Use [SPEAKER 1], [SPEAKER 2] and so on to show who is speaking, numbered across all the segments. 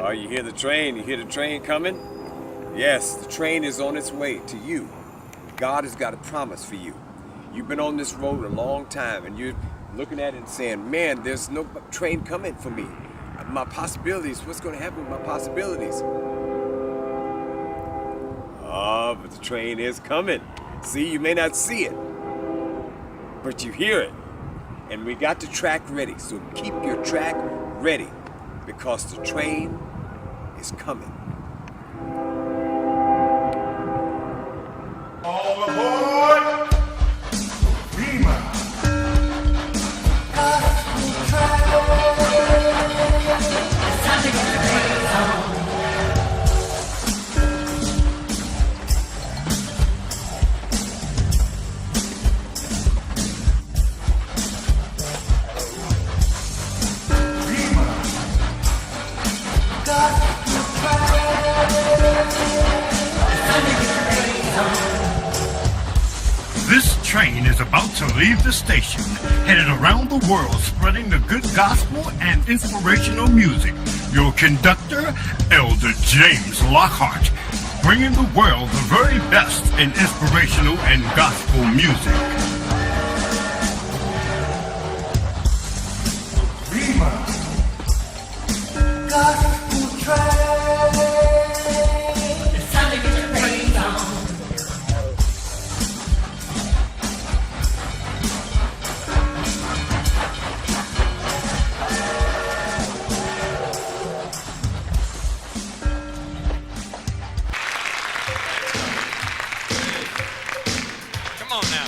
[SPEAKER 1] Oh, you hear the train? You hear the train coming? Yes, the train is on its way to you. God has got a promise for you. You've been on this road a long time and you're looking at it and saying, man, there's no train coming for me. My possibilities, what's going to happen with my possibilities? Oh, but the train is coming. See, you may not see it, but you hear it. And we got the track ready, so keep your track ready because the train is coming.
[SPEAKER 2] All aboard! Rima!
[SPEAKER 3] It's time to get the train home.
[SPEAKER 2] This train is about to leave the station, headed around the world spreading the good gospel and inspirational music. Your conductor, Elder James Lockhart, bringing the world the very best in inspirational and gospel music. Rima! Gospel train!
[SPEAKER 3] It's time to get the train home.
[SPEAKER 1] Come on now.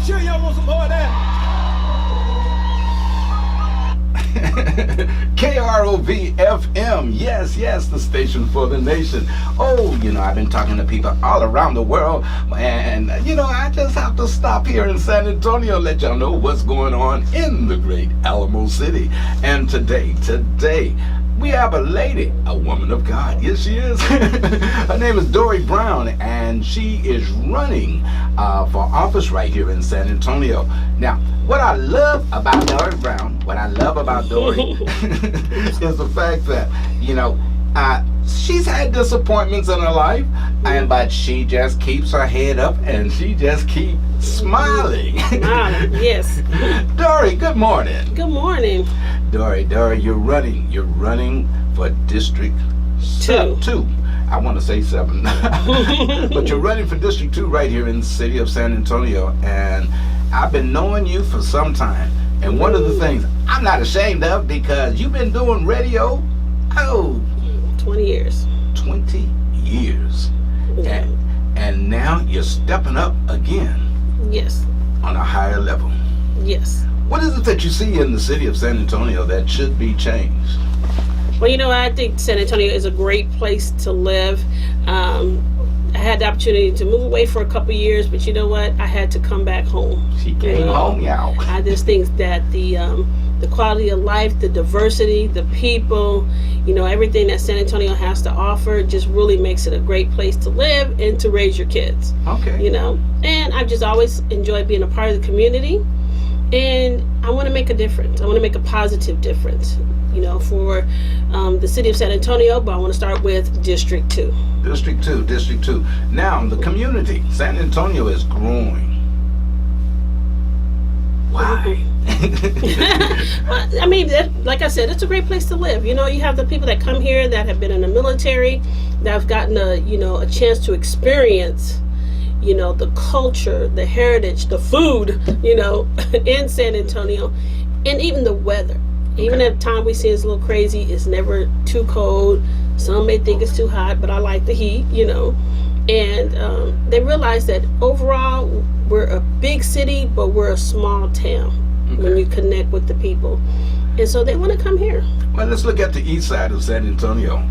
[SPEAKER 1] sure y'all want some more of that?
[SPEAKER 4] KROV-FM, yes, the station for the nation. Oh, I've been talking to people all around the world, and, I just have to stop here in San Antonio, let y'all know what's going on in the great Alamo City. And today, we have a lady, a woman of God. Yes, she is. Her name is Dorie Brown, and she is running for office right here in San Antonio. Now, what I love about Dorie Brown, is the fact that, she's had disappointments in her life, but she just keeps her head up and she just keeps smiling.
[SPEAKER 5] Yes.
[SPEAKER 4] Dorie, good morning.
[SPEAKER 5] Good morning.
[SPEAKER 4] Dorie, you're running for District 2. I want to say 7. But you're running for District 2 right here in the city of San Antonio, and I've been knowing you for some time. And one of the things I'm not ashamed of, because you've been doing radio,
[SPEAKER 5] 20 years.
[SPEAKER 4] 20 years.
[SPEAKER 5] Yeah.
[SPEAKER 4] And now you're stepping up again.
[SPEAKER 5] Yes.
[SPEAKER 4] On a higher level.
[SPEAKER 5] Yes.
[SPEAKER 4] What is it that you see in the city of San Antonio that should be changed?
[SPEAKER 5] Well, I think San Antonio is a great place to live. I had the opportunity to move away for a couple years, but you know what? I had to come back home.
[SPEAKER 4] She came home, y'all.
[SPEAKER 5] I just think that the quality of life, the diversity, the people, everything that San Antonio has to offer just really makes it a great place to live and to raise your kids.
[SPEAKER 4] Okay.
[SPEAKER 5] And I've just always enjoyed being a part of the community. And I want to make a difference. I want to make a positive difference, for the city of San Antonio, but I want to start with District 2.
[SPEAKER 4] District 2. Now, the community, San Antonio is growing. Why?
[SPEAKER 5] I mean, like I said, it's a great place to live. You have the people that come here that have been in the military, that have gotten a chance to experience the culture, the heritage, the food, in San Antonio, and even the weather. Okay. Even at time we see it's a little crazy, it's never too cold. Some may think it's too hot, but I like the heat, And they realize that overall, we're a big city, but we're a small town when you connect with the people. And so they want to come here.
[SPEAKER 4] Well, let's look at the east side of San Antonio.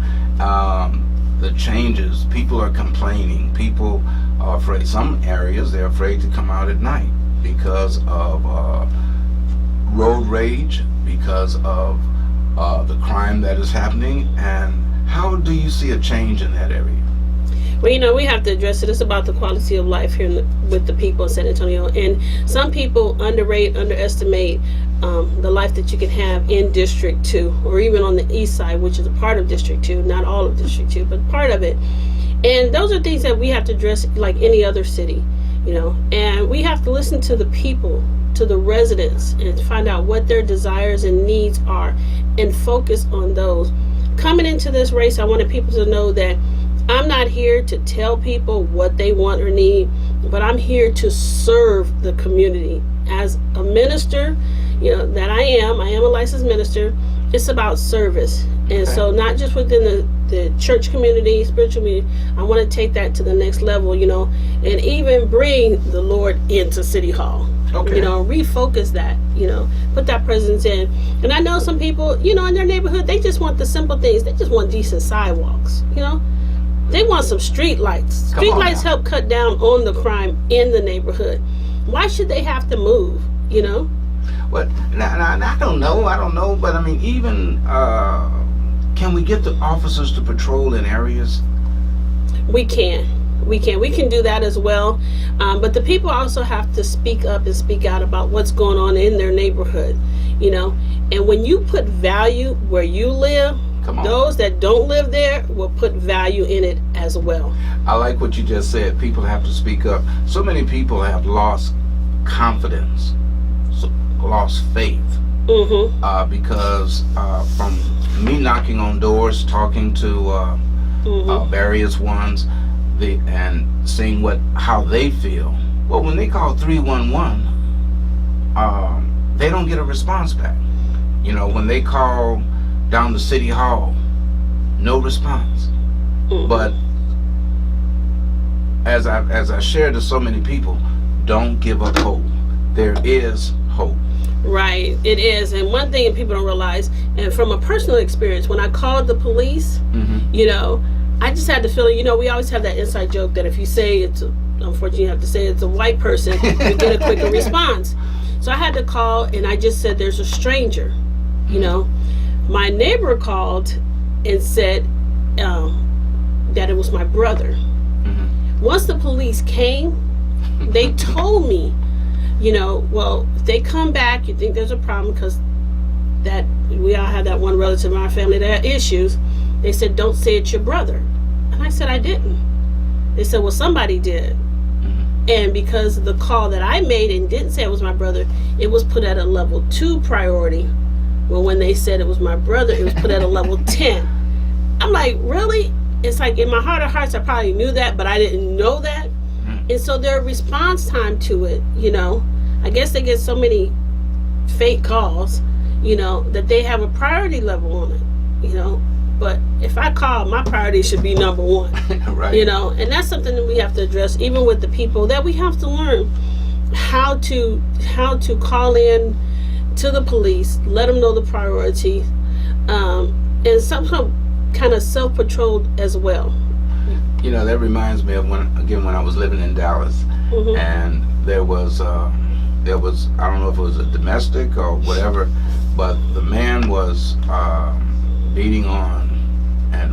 [SPEAKER 4] The changes, people are complaining. People are afraid. Some areas, they're afraid to come out at night because of road rage, because of the crime that is happening. And how do you see a change in that area?
[SPEAKER 5] Well, we have to address it. It's about the quality of life here with the people in San Antonio. And some people underestimate the life that you can have in District 2, or even on the east side, which is a part of District 2, not all of District 2, but part of it. And those are things that we have to address like any other city, and we have to listen to the people, to the residents, and find out what their desires and needs are and focus on those. Coming into this race, I wanted people to know that I'm not here to tell people what they want or need, but I'm here to serve the community. As a minister, that I am a licensed minister. It's about service. And so not just within the church community, spiritual community, I want to take that to the next level, and even bring the Lord into City Hall. Okay. Refocus that, put that presence in. And I know some people, in their neighborhood, they just want the simple things. They just want decent sidewalks, They want some street lights. Street lights help cut down on the crime in the neighborhood. Why should they have to move,
[SPEAKER 4] Well, I don't know, but I mean, even, can we get the officers to patrol in areas?
[SPEAKER 5] We can do that as well, but the people also have to speak up and speak out about what's going on in their neighborhood, and when you put value where you live, those that don't live there will put value in it as well.
[SPEAKER 4] I like what you just said. People have to speak up. So many people have lost confidence, lost faith, because from me knocking on doors, talking to various ones, and seeing how they feel. Well, when they call 311, they don't get a response back. When they call down to City Hall, no response. But as I shared to so many people, don't give up hope. there is hope.
[SPEAKER 5] Right, it is. And one thing people don't realize, and from a personal experience, when I called the police, you know, I just had the feeling, you know, we always have that inside joke that if you say it's, unfortunately you have to say it's a white person, you get a quicker response. So I had to call and I just said there's a stranger, you know. My neighbor called and said that it was my brother. Once the police came, they told me, you know, well, if they come back, you think there's a problem because that we all have that one relative in our family that had issues. They said, don't say it's your brother. And I said, I didn't. They said, well, somebody did. And because of the call that I made and didn't say it was my brother, it was put at a level 2 priority. Well, when they said it was my brother, it was put at a level 10. I'm like, really? It's like in my heart of hearts, I probably knew that, but I didn't know that. And so their response time to it, you know, I guess they get so many fake calls, you know, that they have a priority level on it, you know. But if I call, my priority should be number 1,
[SPEAKER 4] Right.
[SPEAKER 5] you know. And that's something that we have to address, even with the people, that we have to learn how to call in to the police, let them know the priority, and somehow kind of self-patrolled as well.
[SPEAKER 4] You know, that reminds me of when I was living in Dallas, and there was I don't know if it was a domestic or whatever, but the man was beating on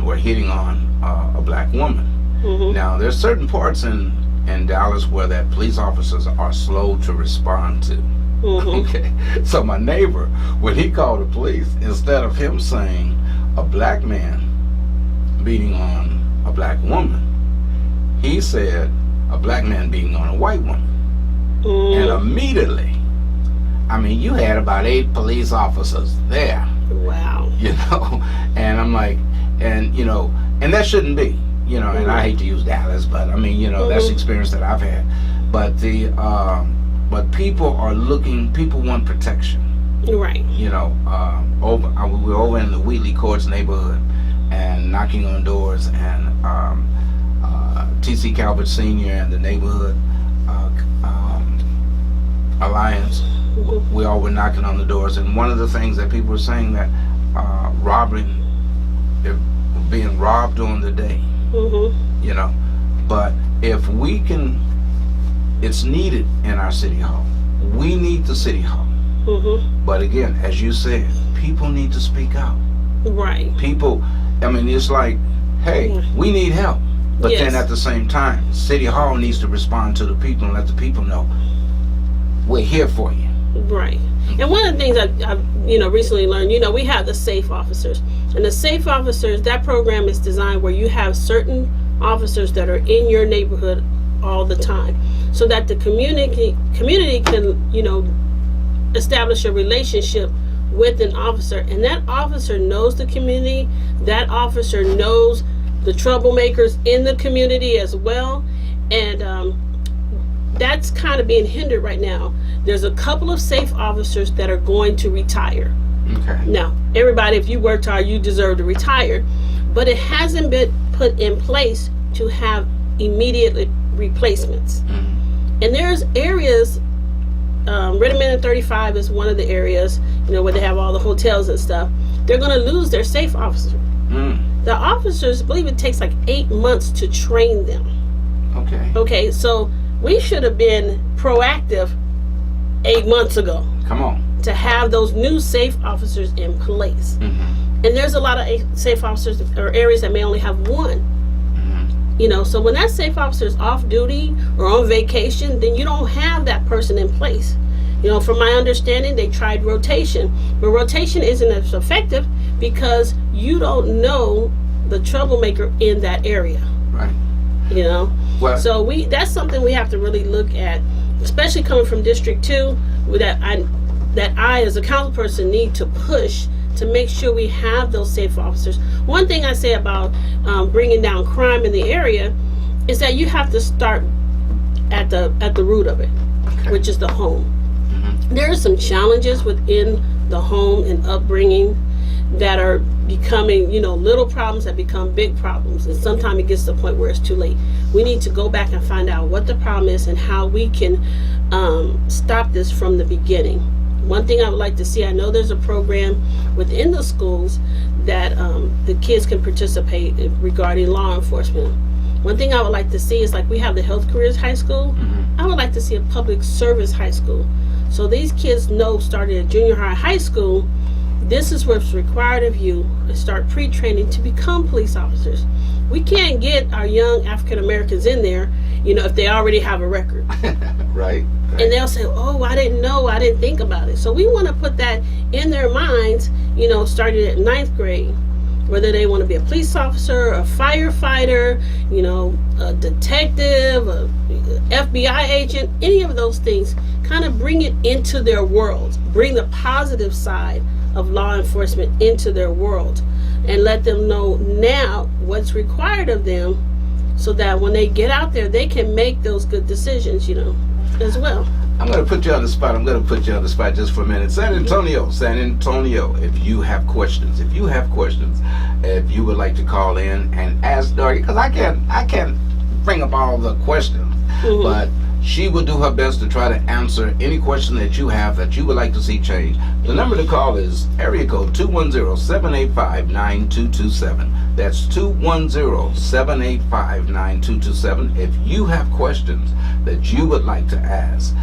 [SPEAKER 4] or hitting on a black woman. Now, there's certain parts in Dallas where that police officers are slow to respond to. Okay, so my neighbor, when he called the police, instead of him saying a black man beating on a black woman, he said a black man beating on a white woman. And immediately, I mean, you had about 8 police officers there.
[SPEAKER 5] Wow.
[SPEAKER 4] You know, and I'm like, and you know, and that shouldn't be, you know, and I hate to use Dallas, but I mean, you know, that's the experience that I've had. But but people want protection.
[SPEAKER 5] Right.
[SPEAKER 4] You know, we were over in the Wheatley Courts neighborhood and knocking on doors, and T.C. Calvert Sr. and the neighborhood alliance, we all were knocking on the doors, and one of the things that people were saying that they're being robbed during the day, you know, but if we can, it's needed in our city hall. We need the city hall. But again, as you said, people need to speak out.
[SPEAKER 5] Right.
[SPEAKER 4] People, I mean, it's like, hey, we need help. But then at the same time, City Hall needs to respond to the people and let the people know we're here for you.
[SPEAKER 5] Right. And one of the things I've you know, recently learned, you know, we have the safe officers. And the safe officers, that program is designed where you have certain officers that are in your neighborhood all the time, so that the community can, you know, establish a relationship with an officer, and that officer knows the community, that officer knows the troublemakers in the community as well. And that's kind of being hindered right now. There's a couple of safe officers that are going to retire.
[SPEAKER 4] Okay.
[SPEAKER 5] Now, everybody, if you worked hard, you deserve to retire, but it hasn't been put in place to have immediate replacements. And there's areas, Redmond 35 is one of the areas, you know, where they have all the hotels and stuff. They're going to lose their safe officer. The officers, I believe it takes like 8 months to train them. Okay, so we should have been proactive 8 months ago.
[SPEAKER 4] Come on.
[SPEAKER 5] To have those new safe officers in place. And there's a lot of safe officers or areas that may only have one. You know, so when that safe officer is off duty or on vacation, then you don't have that person in place. You know, from my understanding, they tried rotation, but rotation isn't as effective because you don't know the troublemaker in that area.
[SPEAKER 4] Right.
[SPEAKER 5] You know,
[SPEAKER 4] Well,
[SPEAKER 5] so that's something we have to really look at, especially coming from District 2, that I as a council person need to push to make sure we have those safe officers. One thing I say about bringing down crime in the area is that you have to start at the root of it, which is the home. There are some challenges within the home and upbringing that are becoming, little problems that become big problems. And sometimes it gets to the point where it's too late. We need to go back and find out what the problem is and how we can stop this from the beginning. One thing I would like to see, I know there's a program within the schools that the kids can participate regarding law enforcement. One thing I would like to see is, like, we have the Health Careers High School. I would like to see a public service high school. So these kids know, starting at junior high school, this is what's required of you, and start pre-training to become police officers. We can't get our young African Americans in there, if they already have a record.
[SPEAKER 4] Right.
[SPEAKER 5] And they'll say, oh, I didn't know, I didn't think about it. So we want to put that in their minds, starting at 9th grade. Whether they want to be a police officer, a firefighter, a detective, a FBI agent, any of those things, kind of bring it into their world. Bring the positive side of law enforcement into their world, and let them know now what's required of them, so that when they get out there, they can make those good decisions, as well.
[SPEAKER 4] I'm going to put you on the spot. I'm going to put you on the spot just for a minute. San Antonio, if you have questions, if you would like to call in and ask Dorie, because I can't bring up all the questions, but she will do her best to try to answer any question that you have that you would like to see change. The number to call is area code 210-785-9227. That's 210-785-9227. If you have questions that you would like to ask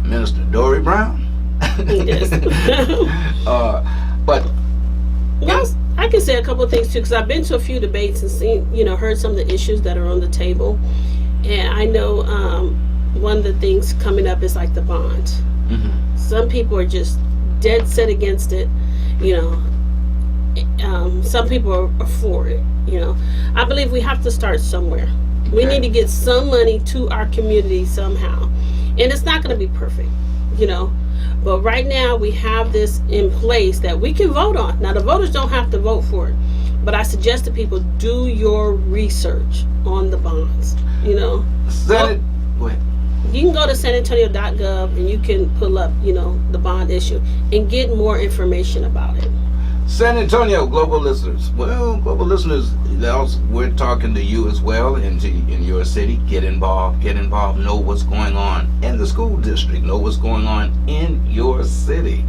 [SPEAKER 4] Minister Dorie Brown.
[SPEAKER 5] Yes.
[SPEAKER 4] But
[SPEAKER 5] well, I can say a couple of things too, because I've been to a few debates and seen, heard some of the issues that are on the table. And I know one of the things coming up is like the bond. Some people are just dead set against it. Some people are for it. I believe we have to start somewhere. We need to get some money to our community somehow. And it's not going to be perfect, But right now we have this in place that we can vote on. Now, the voters don't have to vote for it. But I suggest to people, do your research on the bonds.
[SPEAKER 4] Go ahead.
[SPEAKER 5] You can go to sanantonio.gov and you can pull up, the bond issue and get more information about it.
[SPEAKER 4] San Antonio, global listeners. Well, global listeners, we're talking to you as well in your city. Get involved, know what's going on in the school district, know what's going on in your city.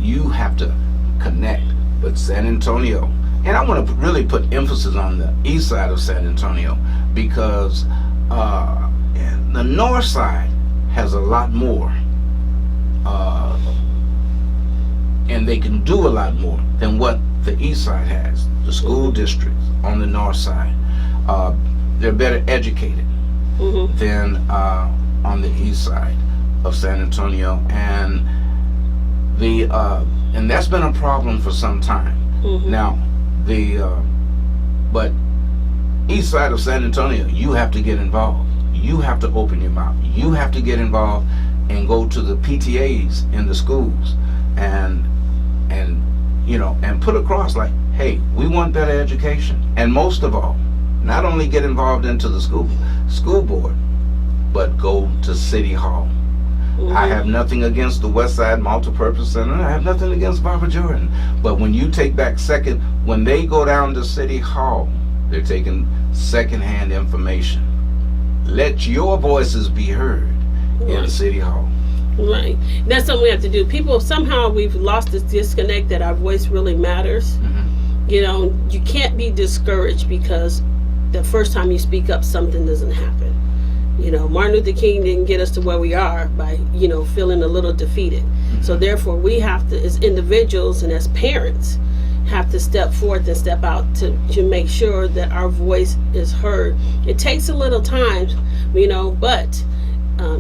[SPEAKER 4] You have to connect with San Antonio. And I want to really put emphasis on the east side of San Antonio, because the north side has a lot more, and they can do a lot more than what the east side has. The school districts on the north side, they're better educated than on the east side of San Antonio, and that's been a problem for some time. Now, but east side of San Antonio, you have to get involved. You have to open your mouth. You have to get involved and go to the PTAs in the schools and put across, like, hey, we want better education. And most of all, not only get involved into the school board, but go to City Hall. I have nothing against the West Side Multipurpose Center. I have nothing against Barbara Jordan. But when you take back when they go down to City Hall, they're taking secondhand information. Let your voices be heard in City Hall.
[SPEAKER 5] Right. That's something we have to do. People, somehow we've lost this disconnect that our voice really matters. You can't be discouraged because the first time you speak up, something doesn't happen. Martin Luther King didn't get us to where we are by, feeling a little defeated. So therefore, we have to, as individuals and as parents, have to step forth and step out to make sure that our voice is heard. It takes a little time, but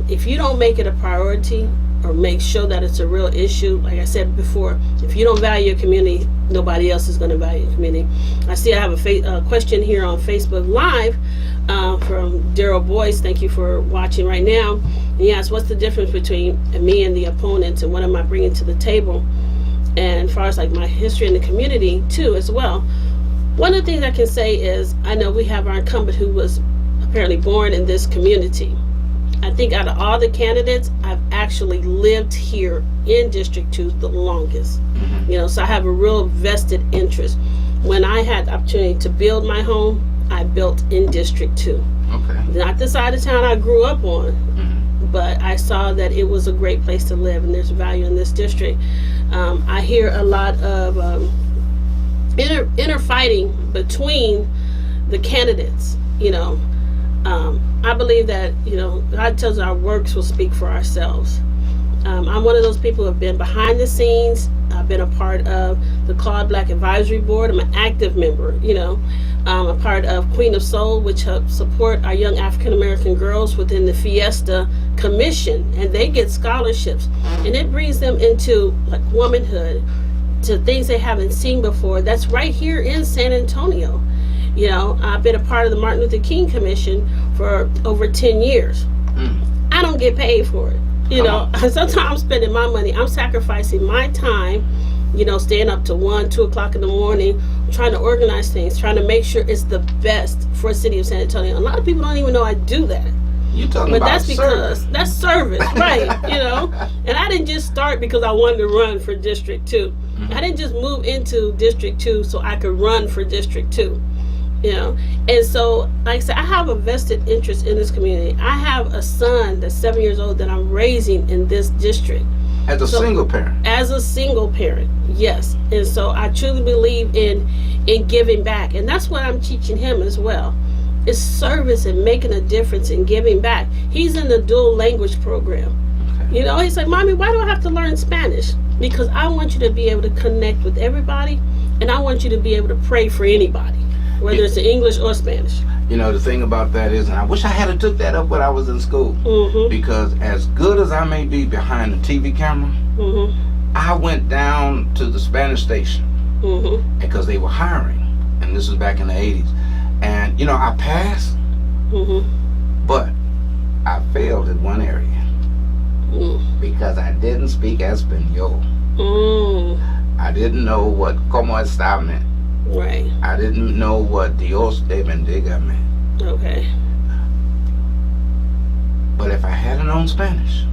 [SPEAKER 5] if you don't make it a priority or make sure that it's a real issue, like I said before, if you don't value your community, nobody else is going to value your community. I have a question here on Facebook Live from Daryl Boyce. Thank you for watching right now. And he asks, what's the difference between me and the opponents, and what am I bringing to the table? And as far as like my history in the community too as well. One of the things I can say is, I know we have our incumbent who was apparently born in this community. I think out of all the candidates, I've actually lived here in District 2 the longest. So I have a real vested interest. When I had the opportunity to build my home, I built in District 2.
[SPEAKER 4] Okay.
[SPEAKER 5] Not the side of town I grew up on, but I saw that it was a great place to live, and there's value in this district. I hear a lot of inner fighting between the candidates. I believe that God tells our works will speak for ourselves. I'm one of those people who have been behind the scenes. I've been a part of the Claude Black Advisory Board. I'm an active member. I'm a part of Queen of Soul, which helps support our young African American girls within the Fiesta Commission, and they get scholarships, and it brings them into like womanhood, to things they haven't seen before. That's right here in San Antonio. I've been a part of the Martin Luther King Commission for over 10 years. I don't get paid for it. Sometimes I'm spending my money. I'm sacrificing my time, staying up to 1, 2 o'clock in the morning, trying to organize things, trying to make sure it's the best for the city of San Antonio. A lot of people don't even know I do that.
[SPEAKER 4] You talking
[SPEAKER 5] but
[SPEAKER 4] about
[SPEAKER 5] that's because
[SPEAKER 4] service.
[SPEAKER 5] That's service, right? And I didn't just start because I wanted to run for District 2. I didn't just move into District 2 so I could run for District 2. And so, like I said, I have a vested interest in this community. I have a son that's 7 years old that I'm raising in this district.
[SPEAKER 4] As a single parent.
[SPEAKER 5] As a single parent, yes. And so I truly believe in giving back. And that's what I'm teaching him as well. It's service and making a difference and giving back. He's in the dual language program. Okay. He's like, Mommy, why do I have to learn Spanish? Because I want you to be able to connect with everybody, and I want you to be able to pray for anybody, whether it's in English or Spanish.
[SPEAKER 4] The thing about that is, and I wish I had took that up when I was in school, because as good as I may be behind the TV camera, I went down to the Spanish station because they were hiring, and this was back in the 80s. And, I passed, but I failed in one area because I didn't speak Espanol. I didn't know what como está meant.
[SPEAKER 5] Right.
[SPEAKER 4] I didn't know what Dios te bendiga meant.
[SPEAKER 5] Okay.
[SPEAKER 4] But if I had known Spanish,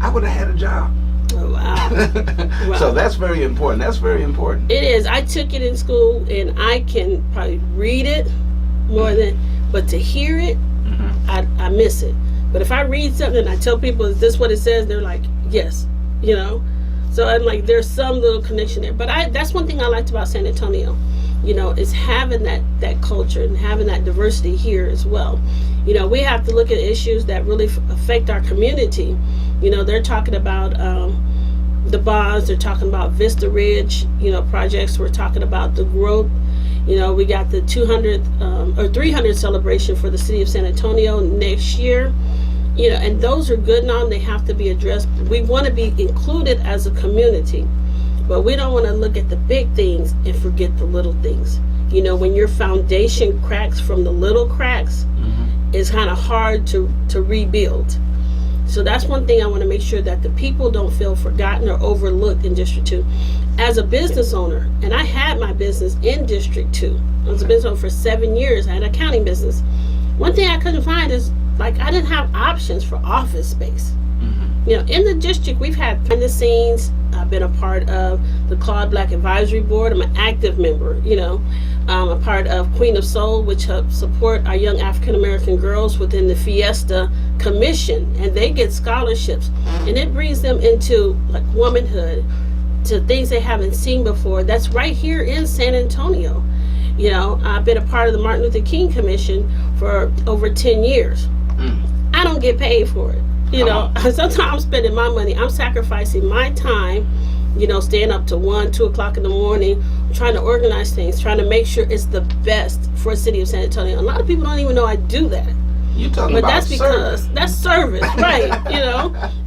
[SPEAKER 4] I would have had a job.
[SPEAKER 5] Oh, wow. Wow.
[SPEAKER 4] So that's very important. That's very important.
[SPEAKER 5] It is. I took it in school, and I can probably read it more than, but to hear it, I miss it. But if I read something and I tell people, is this what it says? They're like, yes, So I'm like, there's some little connection there. But that's one thing I liked about San Antonio, is having that culture and having that diversity here as well. We have to look at issues that really affect our community. They're talking about the bonds, they're talking about Vista Ridge, projects. We're talking about the growth. We got the 200th or 300th celebration for the city of San Antonio next year. And those are good and all, they have to be addressed. We want to be included as a community, but we don't want to look at the big things and forget the little things. When your foundation cracks from the little cracks, it's kind of hard to rebuild. So that's one thing I want to make sure that the people don't feel forgotten or overlooked in District 2. As a business owner, and I had my business in District 2. I was a business owner for 7 years. I had an accounting business. One thing I couldn't find is, I didn't have options for office space. In the district, we've had behind the scenes. I've been a part of the Claude Black Advisory Board. I'm an active member. I'm a part of Queen of Soul, which helps support our young African American girls within the Fiesta Commission, and they get scholarships, and it brings them into like womanhood, to things they haven't seen before. That's right here in San Antonio. I've been a part of the Martin Luther King Commission for over 10 years. I don't get paid for it. Sometimes I'm spending my money. I'm sacrificing my time, staying up to 1, 2 o'clock in the morning, trying to organize things, trying to make sure it's the best for the city of San Antonio. A lot of people don't even know I do that.
[SPEAKER 4] You talking
[SPEAKER 5] but
[SPEAKER 4] about
[SPEAKER 5] that's because
[SPEAKER 4] service.
[SPEAKER 5] That's service, right?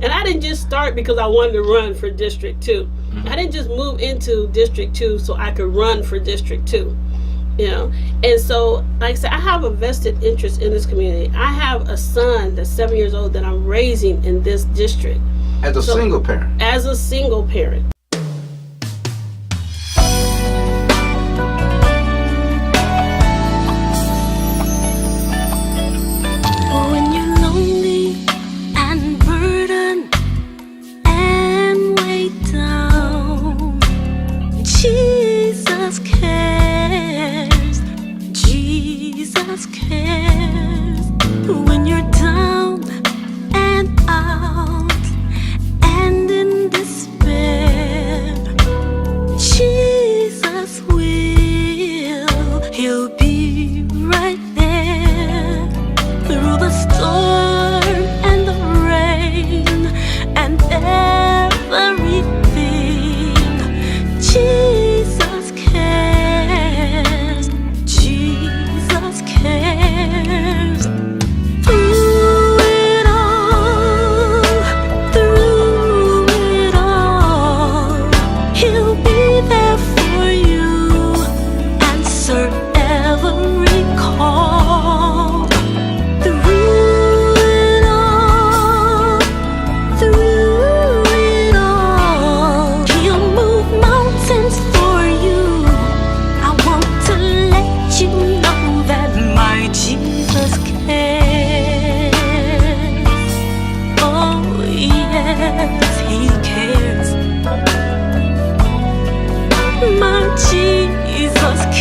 [SPEAKER 5] And I didn't just start because I wanted to run for District 2. I didn't just move into District 2 so I could run for District 2. And so, like I said, I have a vested interest in this community. I have a son that's 7 years old that I'm raising in this district.
[SPEAKER 4] As a single parent.
[SPEAKER 5] As a single parent.
[SPEAKER 3] When you're lonely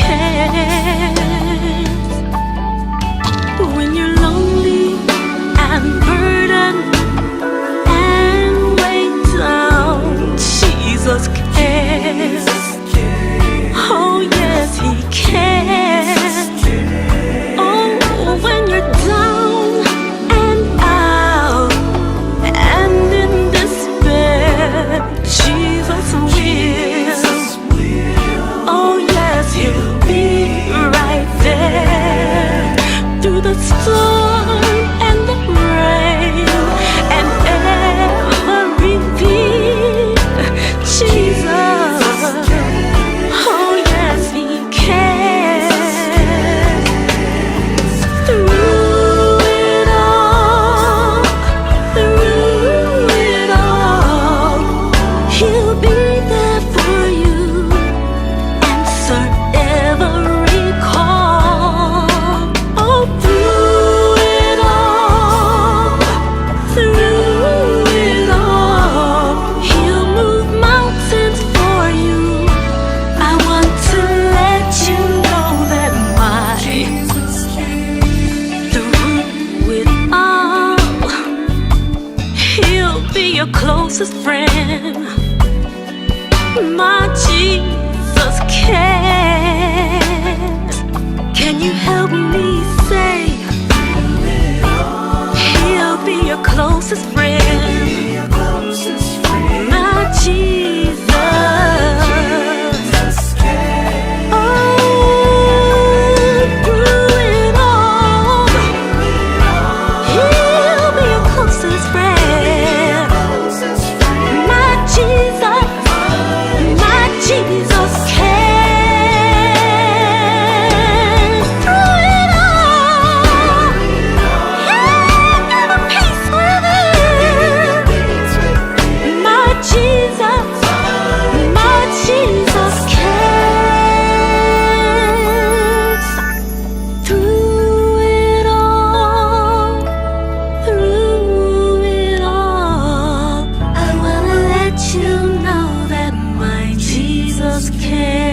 [SPEAKER 6] cares. When you're lonely and burdened and weighed down, Jesus cares. Oh yes, He cares. Oh, when you're down and out and in despair, Jesus will. Oh yes, He'll be right there through the storm and the rain and everything. Jesus, oh yes, He cares. Through it all, He'll be there for you. Answer every call. Oh, through it all, He'll move mountains for you. I want to let you know that through it all, He'll be your closest friend. My Jesus cares. Can you help me say, He'll be your closest friend? My Jesus. Oh, through it all, He'll be your closest friend. My Jesus. My Jesus cares. Through it all, He'll give a peace within. My Jesus cares. Through it all, I wanna let you know that my Jesus cares.